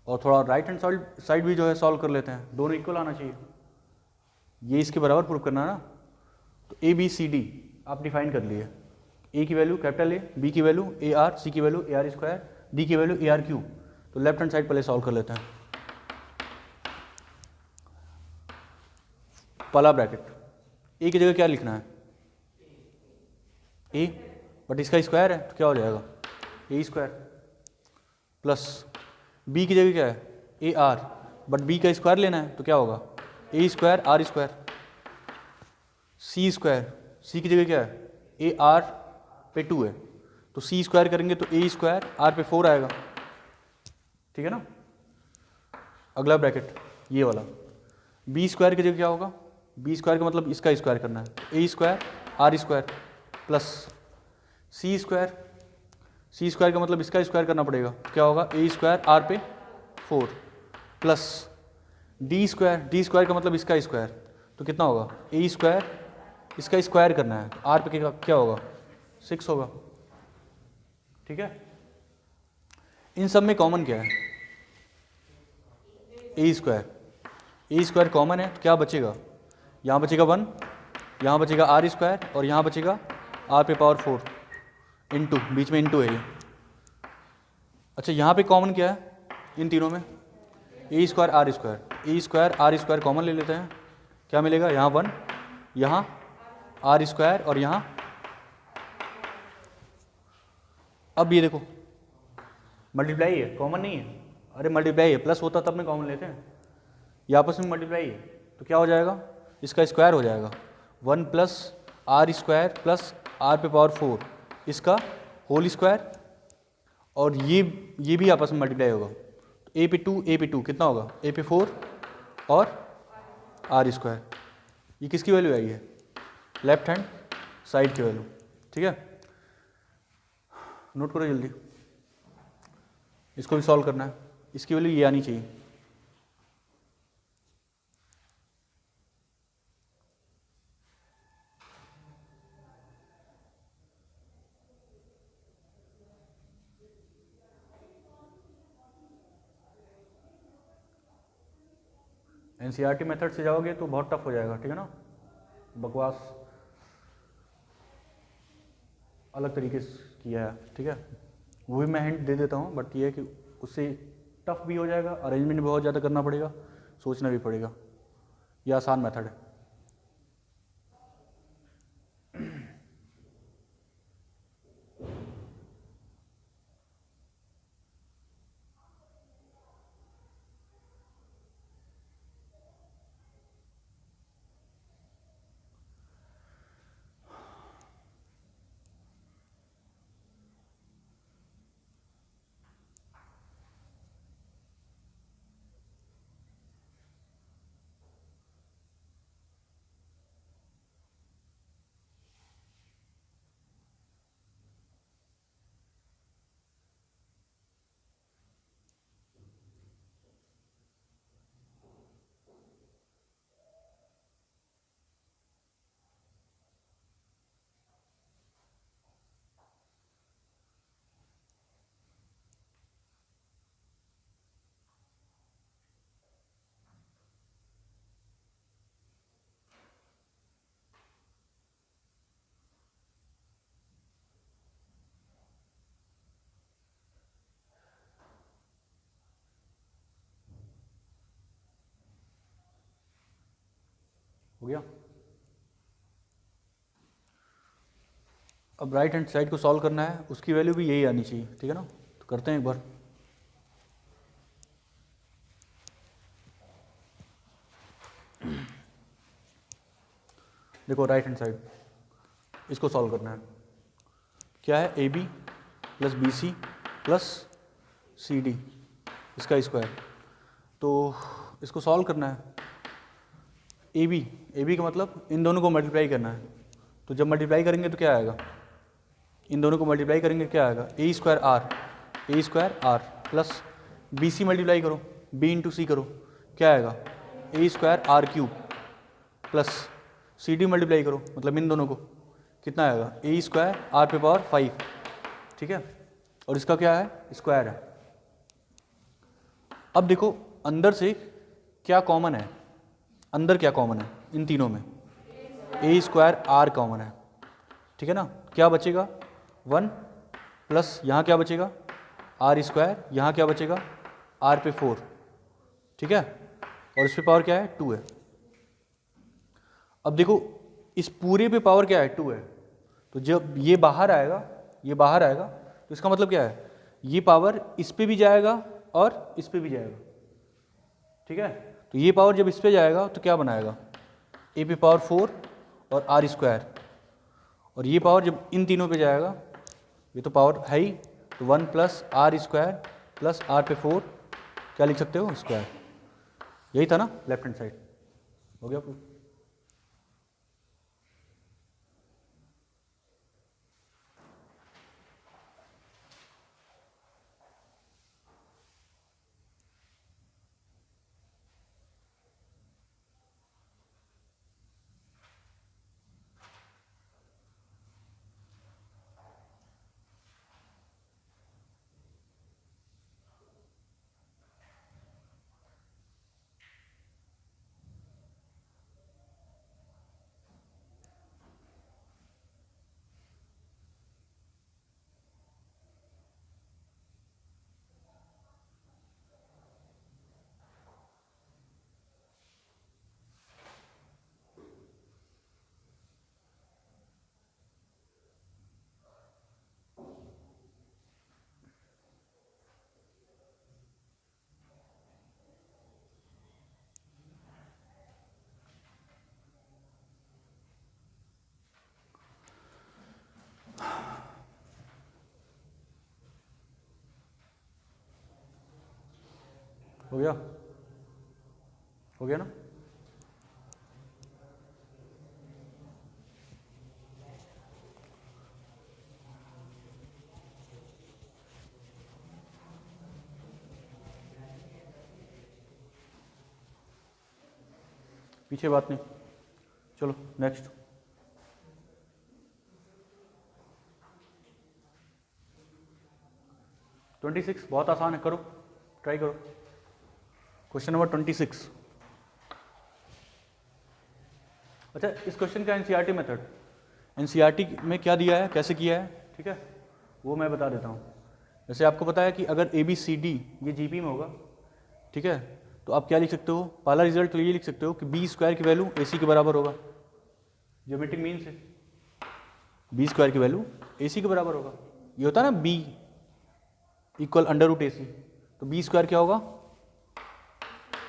और थोड़ा राइट हैंड साइड भी जो है सॉल्व कर लेते हैं, दोनों इक्वल आना चाहिए, ये इसके बराबर प्रूव करना है ना। तो ए बी सी डी आप डिफाइन कर लिए, ए की वैल्यू कैपिटल ए, बी की वैल्यू ए आर, सी की value A R square, D की वैल्यू ए आर क्यूब। तो लेफ्ट हैंड साइड पहले सॉल्व कर लेते हैं, पहला ब्रैकेट ए की जगह क्या लिखना है ए, बट इसका स्क्वायर है तो क्या हो जाएगा ए स्क्वायर, प्लस बी की जगह क्या है ए आर, बट बी का स्क्वायर लेना है तो क्या होगा a square r square, c square, c की जगह क्या है ए आर पे 2 है तो सी स्क्वायर करेंगे तो ए स्क्वायर आर पे 4 आएगा, ठीक है ना। अगला ब्रैकेट ये वाला, बी स्क्वायर की जगह क्या होगा, बी स्क्वायर का मतलब इसका स्क्वायर करना है, a square r square plus C square, c square का मतलब इसका स्क्वायर करना पड़ेगा, क्या होगा ए स्क्वायर आर पे 4 प्लस डी स्क्वायर का मतलब इसका स्क्वायर, तो कितना होगा ए स्क्वायर, इसका स्क्वायर करना है तो आर पे क्या होगा 6 होगा, ठीक है। इन सब में कॉमन क्या है ए स्क्वायर कॉमन है तो क्या बचेगा, यहाँ बचेगा 1, यहाँ बचेगा आर स्क्वायर और यहाँ बचेगा आर पे पावर 4 इंटू, बीच में इंटू है ये। अच्छा यहाँ पे कॉमन क्या है इन तीनों में ए स्क्वायर आर स्क्वायर कॉमन ले लेते हैं, क्या मिलेगा यहाँ 1, यहाँ आर स्क्वायर और यहाँ, अब ये देखो मल्टीप्लाई है कॉमन नहीं है, अरे मल्टीप्लाई है प्लस होता तब में कॉमन लेते हैं, ये आपस में मल्टीप्लाई है तो क्या हो जाएगा इसका स्क्वायर हो जाएगा 1 plus R square plus R पे पावर 4 इसका होल स्क्वायर और ये भी आपस में मल्टीप्लाई होगा तो ए पे 2 कितना होगा ए पे 4 और आर स्क्वायर, ये किसकी वैल्यू आई है लेफ्ट हैंड साइड की वैल्यू, ठीक है। नोट करो जल्दी, इसको भी सॉल्व करना है, इसकी वैल्यू ये आनी चाहिए, एनसीईआरटी मेथड से जाओगे तो बहुत टफ हो जाएगा, ठीक है ना, बकवास अलग तरीके से किया है, ठीक है। वो भी मैं हिंट दे देता हूँ बट ये है कि उससे टफ भी हो जाएगा, अरेंजमेंट भी बहुत ज़्यादा करना पड़ेगा, सोचना भी पड़ेगा, ये आसान मेथड है। हो गया। अब राइट हैंड साइड को सॉल्व करना है, उसकी वैल्यू भी यही आनी चाहिए, ठीक है ना, तो करते हैं एक बार। देखो राइट हैंड साइड इसको सॉल्व करना है, क्या है A B plus B C plus C D इसका स्क्वायर। तो इसको सॉल्व करना है। ए बी का मतलब इन दोनों को मल्टीप्लाई करना है। तो जब मल्टीप्लाई करेंगे तो क्या आएगा, इन दोनों को मल्टीप्लाई करेंगे क्या आएगा, a square r plus B c multiply करो, बी इंटू सी करो, क्या आएगा, a square r cube plus C d multiply करो, मतलब इन दोनों को, कितना आएगा, ए स्क्वायर आर पे पावर 5, ठीक है। और इसका क्या है, स्क्वायर है। अब देखो अंदर से क्या कॉमन है, अंदर क्या कॉमन है इन तीनों में, ए स्क्वायर आर कॉमन है, ठीक है ना। क्या बचेगा 1 प्लस यहाँ क्या बचेगा आर स्क्वायर, यहाँ क्या बचेगा आर पे 4, ठीक है। और इस पे पावर क्या है 2 है। अब देखो इस पूरे पे पावर क्या है 2 है, तो जब ये बाहर आएगा, ये बाहर आएगा तो इसका मतलब क्या है, ये पावर इस पे भी जाएगा और इस पे भी जाएगा, ठीक है। तो ये पावर जब इस पे जाएगा तो क्या बनाएगा, ए पे पावर 4 और आर स्क्वायर, और ये पावर जब इन तीनों पे जाएगा, ये तो पावर है ही, तो 1 plus R square plus R पे 4, क्या लिख सकते हो, स्क्वायर। यही था ना लेफ्ट हैंड साइड, हो गया प्रूफ। हो गया, हो गया ना। पीछे बात नहीं, चलो नेक्स्ट। ट्वेंटी सिक्स बहुत आसान है, करो ट्राई करो। Question number 26। अच्छा, इस क्वेश्चन का एनसीईआरटी मेथड, एनसीईआरटी में क्या दिया है, कैसे किया है, ठीक है, वो मैं बता देता हूँ। जैसे आपको पता है कि अगर ए बी सी डी ये जीपी में होगा, ठीक है, तो आप क्या लिख सकते हो, पहला रिजल्ट तो ये लिख सकते हो कि बी स्क्वायर की वैल्यू ए सी के बराबर होगा, ज्योमेट्रिक मीन से बी स्क्वायर की वैल्यू ए सी के बराबर होगा। ये होता है ना बी इक्वल अंडर रूट ए सी, तो बी स्क्वायर क्या होगा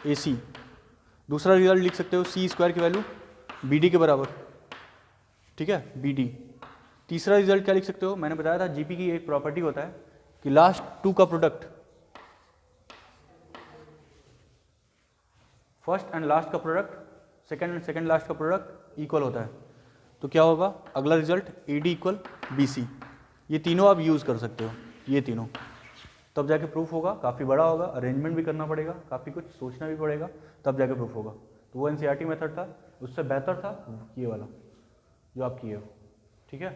ए सी। दूसरा रिजल्ट लिख सकते हो सी स्क्वायर की वैल्यू बी डी के बराबर, ठीक है, बी डी। तीसरा रिजल्ट क्या लिख सकते हो, मैंने बताया था जीपी की एक प्रॉपर्टी होता है कि लास्ट टू का प्रोडक्ट, फर्स्ट एंड लास्ट का product, second and second last का प्रोडक्ट इक्वल होता है। तो क्या होगा अगला result A D equal B C. ये तीनों आप यूज़ कर सकते हो, ये तीनों, तब जाके प्रूफ होगा। काफ़ी बड़ा होगा, अरेंजमेंट भी करना पड़ेगा, काफ़ी कुछ सोचना भी पड़ेगा, तब जाके प्रूफ होगा। तो वो एनसीईआरटी मेथड था, उससे बेहतर था ये वाला जो आप किए हो, ठीक है।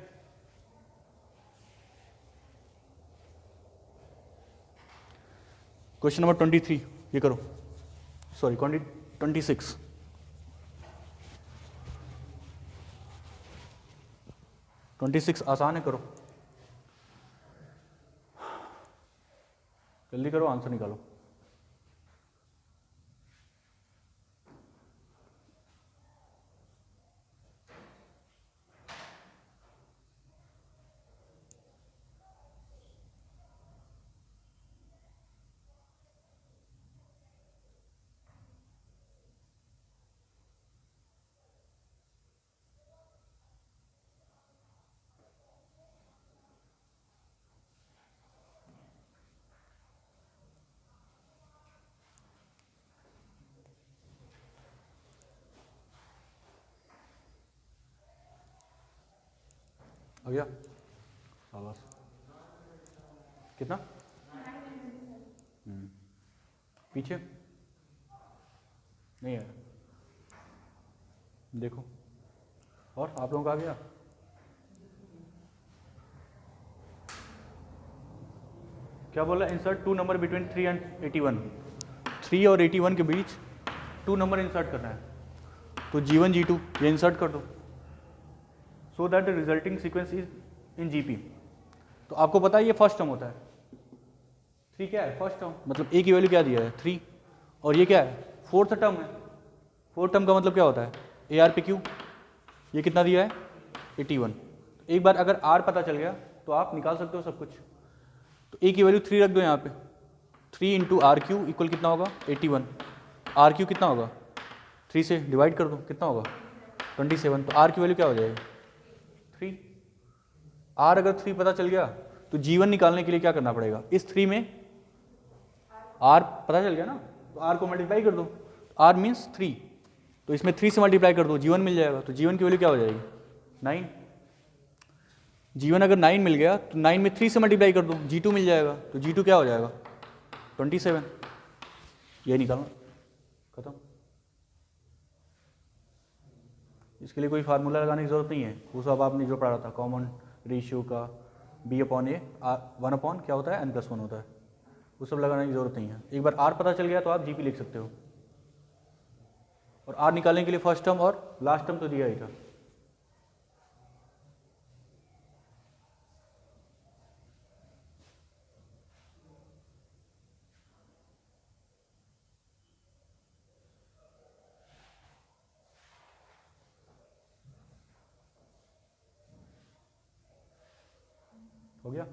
क्वेश्चन नंबर 23 ये करो, सॉरी 26। आसान है, करो जल्दी करो, आंसर निकालो। आ गया शाबाश। कितना? पीछे नहीं है, देखो। और आप लोगों का आ गया? क्या बोला? Insert 2 number between 3 and 81। 3 और 81 के बीच 2 नंबर इंसर्ट करना है, तो G1 G2 ये इंसर्ट कर दो, सो that the resulting sequence is in GP। तो आपको पता है ये फर्स्ट टर्म होता है, 3 क्या है? फर्स्ट टर्म, मतलब A की वैल्यू क्या दिया है? 3, और ये क्या है? फोर्थ टर्म है। फोर्थ टर्म का मतलब क्या होता है? ARPQ। ये कितना दिया है? 81। एक बार अगर R पता चल गया तो आप निकाल सकते हो सब कुछ। तो A की वैल्यू 3 रख दो यहाँ पे, 3 इंटू RQ इक्वल कितना होगा? 81। RQ कितना होगा? 3 से डिवाइड कर दो, कितना होगा? 27। तो R की वैल्यू क्या हो जाएगी? 3। R अगर 3 पता चल गया तो G1 निकालने के लिए क्या करना पड़ेगा? इस 3 में R पता चल गया ना, तो R को मल्टीप्लाई कर दो, R मीन्स 3, तो इसमें 3 से मल्टीप्लाई कर दो, G1 मिल जाएगा। तो G1 की वैल्यू क्या हो जाएगी? 9। G1 अगर 9 मिल गया तो 9 में 3 से मल्टीप्लाई कर दो, G2 मिल जाएगा। तो G2 क्या हो जाएगा? 27। ये निकालना, खत्म। इसके लिए कोई फार्मूला लगाने की जरूरत नहीं है, वो सब आपने जो पढ़ा था कॉमन रेशियो का, B/A 1 क्या होता है? n+1 होता है, वो सब लगाने की जरूरत नहीं है। एक बार R पता चल गया तो आप GP लिख सकते हो। और R निकालने के लिए फर्स्ट टर्म और लास्ट टर्म तो दिया ही था। हो गया?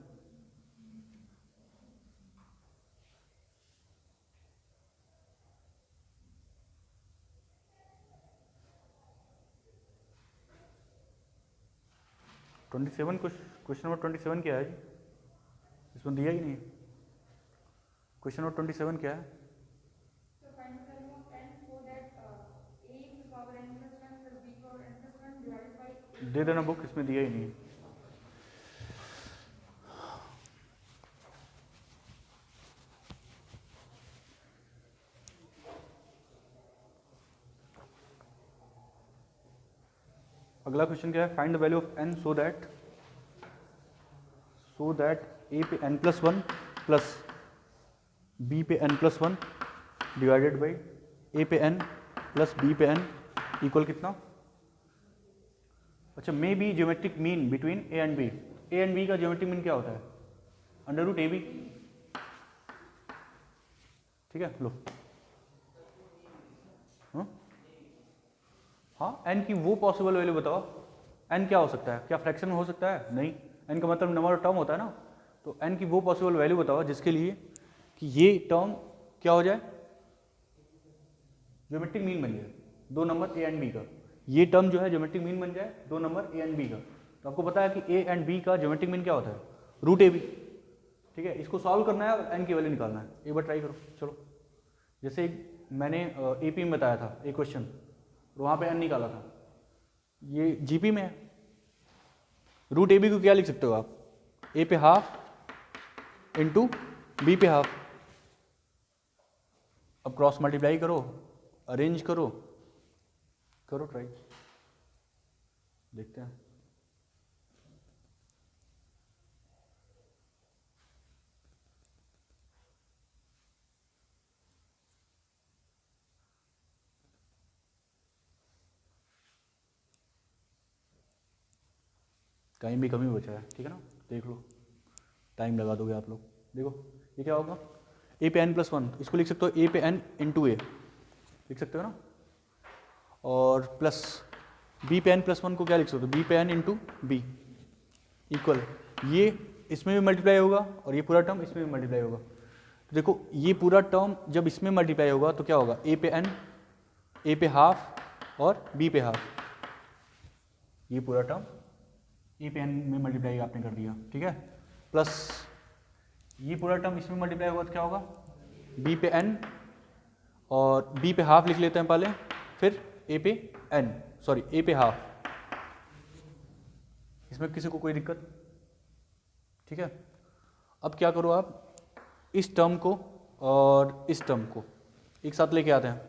क्वेश्चन नंबर 27 क्या है जी? इसमें दिया ही नहीं। क्वेश्चन नंबर 27 क्या है? दे देना बुक, इसमें दिया ही नहीं। अगला क्वेश्चन क्या है? Find the value of n so that a पे n+1 प्लस b पे n+1 डिवाइडेड बाई a पे n प्लस b पे n इक्वल कितना? अच्छा, may be geometric mean between a and b। a and b का geometric mean क्या होता है? √AB। ठीक है, लो। हाँ, n की वो पॉसिबल वैल्यू बताओ। n क्या हो सकता है? क्या फ्रैक्शन में हो सकता है? नहीं, n का मतलब नंबर ऑफ टर्म होता है ना। तो n की वो पॉसिबल वैल्यू बताओ जिसके लिए कि ये टर्म क्या हो जाए? ज्योमेट्रिक मीन बन जाए 2 नंबर a एंड b का। ये टर्म जो है ज्योमेट्रिक मीन बन जाए 2 नंबर a एंड b का। तो आपको पता है कि a एंड b का ज्योमेट्रिक मीन क्या होता है? √AB। ठीक है, इसको सॉल्व करना है और n की वैल्यू निकालना है। एक बार ट्राई करो, चलो। जैसे मैंने AP में बताया था एक क्वेश्चन, और वहाँ पे n निकाला था, ये GP में है। √AB को क्या लिख सकते हो आप? a पे हाफ इंटू b पे हाफ। अब क्रॉस मल्टीप्लाई करो, अरेंज करो ट्राई, देखते हैं। कहीं भी कमी बचा है, ठीक है ना? देख लो, टाइम लगा दोगे आप लोग। देखो ये क्या होगा? a पे n+1, इसको लिख सकते हो a पे n इंटू a, लिख सकते हो ना। और प्लस b पे n+1 को क्या लिख सकते हो? b पे n इंटू b इक्वल, ये इसमें भी मल्टीप्लाई होगा और ये पूरा टर्म इसमें भी मल्टीप्लाई होगा। तो देखो ये पूरा टर्म जब इसमें मल्टीप्लाई होगा तो क्या होगा? a पे n, a पे हाफ और b पे हाफ। ये पूरा टर्म a पे n में मल्टीप्लाई आपने कर दिया, ठीक है। प्लस ये पूरा टर्म इसमें मल्टीप्लाई होगा तो क्या होगा? b पे n और b पे हाफ लिख लेते हैं पहले, फिर a पे n, सॉरी a पे हाफ, इसमें किसी को कोई दिक्कत? ठीक है, अब क्या करो आप, इस टर्म को और इस टर्म को एक साथ लेके आते हैं।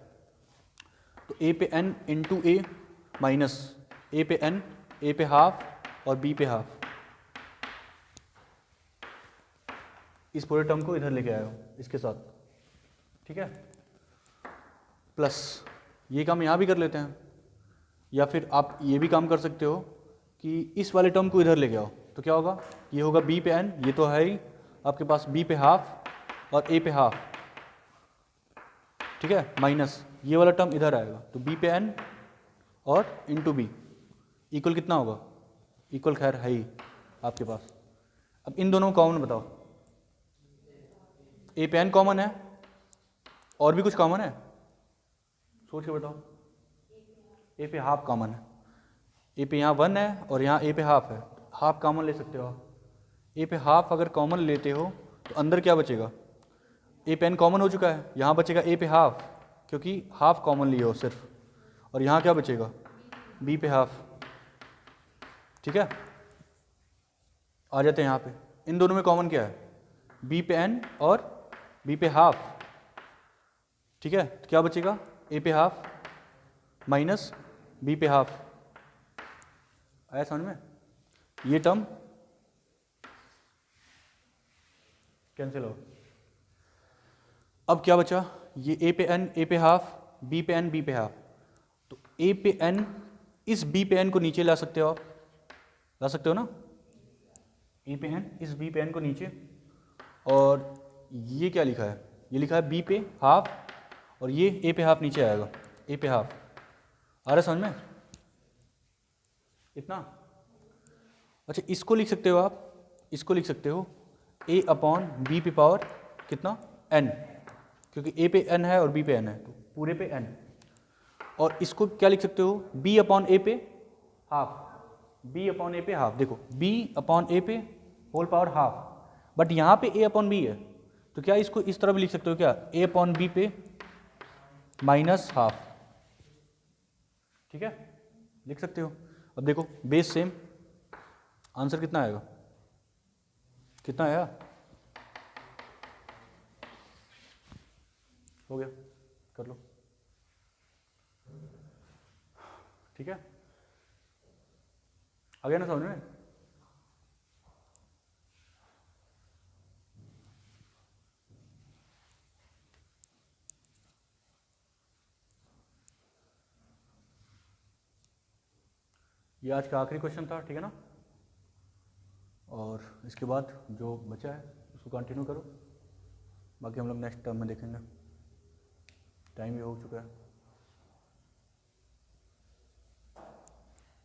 तो ए पे n इंटू ए माइनस ए पे n, ए पे हाफ और बी पे हाफ, इस पूरे टर्म को इधर लेके आए इसके साथ, ठीक है। प्लस ये काम यहाँ भी कर लेते हैं, या फिर आप ये भी काम कर सकते हो कि इस वाले टर्म को इधर लेके आओ। तो क्या होगा, ये होगा b पे n, ये तो है ही आपके पास b पे हाफ और a पे हाफ, ठीक है, माइनस ये वाला टर्म इधर आएगा। तो b पे n और इंटू बी इक्वल कितना होगा, इक्वल खैर है ही आपके पास। अब इन दोनों को कॉमन बताओ, a पे n कॉमन है और भी कुछ कॉमन है, सोच के बताओ। a पे हाफ कॉमन है, a पे यहाँ 1 है और यहाँ a पे हाफ है, हाफ कॉमन ले सकते हो आप। a पे हाफ अगर कॉमन लेते हो तो अंदर क्या बचेगा, a पे n कॉमन हो चुका है, यहाँ बचेगा a पे हाफ क्योंकि हाफ कॉमन लिए हो सिर्फ, और यहाँ क्या बचेगा b पे हाफ, ठीक है। आ जाते हैं यहाँ पे, इन दोनों में कॉमन क्या है, b पे n और b पे हाफ, ठीक है। तो क्या बचेगा, a पे हाफ माइनस b पे हाफ। आया समझ में, ये टर्म कैंसिल हो। अब क्या बचा, ये a पे n a पे हाफ, b पे n b पे हाफ। तो a पे n, इस b पे n को नीचे ला सकते हो आप, ला सकते हो ना, a पे n इस b पे n को नीचे, और ये क्या लिखा है, ये लिखा है b पे हाफ और ये a पे हाफ नीचे आएगा, a पे हाफ। आ रहा है समझ में इतना। अच्छा इसको लिख सकते हो आप, इसको लिख सकते हो a अपॉन b पे पावर कितना n, क्योंकि a पे n है और b पे n है तो पूरे पे n। और इसको क्या लिख सकते हो, b अपॉन a पे हाफ, b अपॉन a पे हाफ। देखो b अपॉन a पे होल पावर हाफ, बट यहाँ पे a अपॉन b है तो क्या इसको इस तरह भी लिख सकते हो क्या, a अपॉन b पे माइनस हाफ, ठीक है, लिख सकते हो। अब देखो बेस सेम, आंसर कितना आएगा, कितना आया, हो गया, कर लो, ठीक है। आ गया ना समझ में। ये आज का आखिरी क्वेश्चन था, ठीक है ना। और इसके बाद जो बचा है उसको कंटिन्यू करो, बाकी हम लोग नेक्स्ट टर्म में देखेंगे। टाइम भी हो चुका है,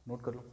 नोट कर लो।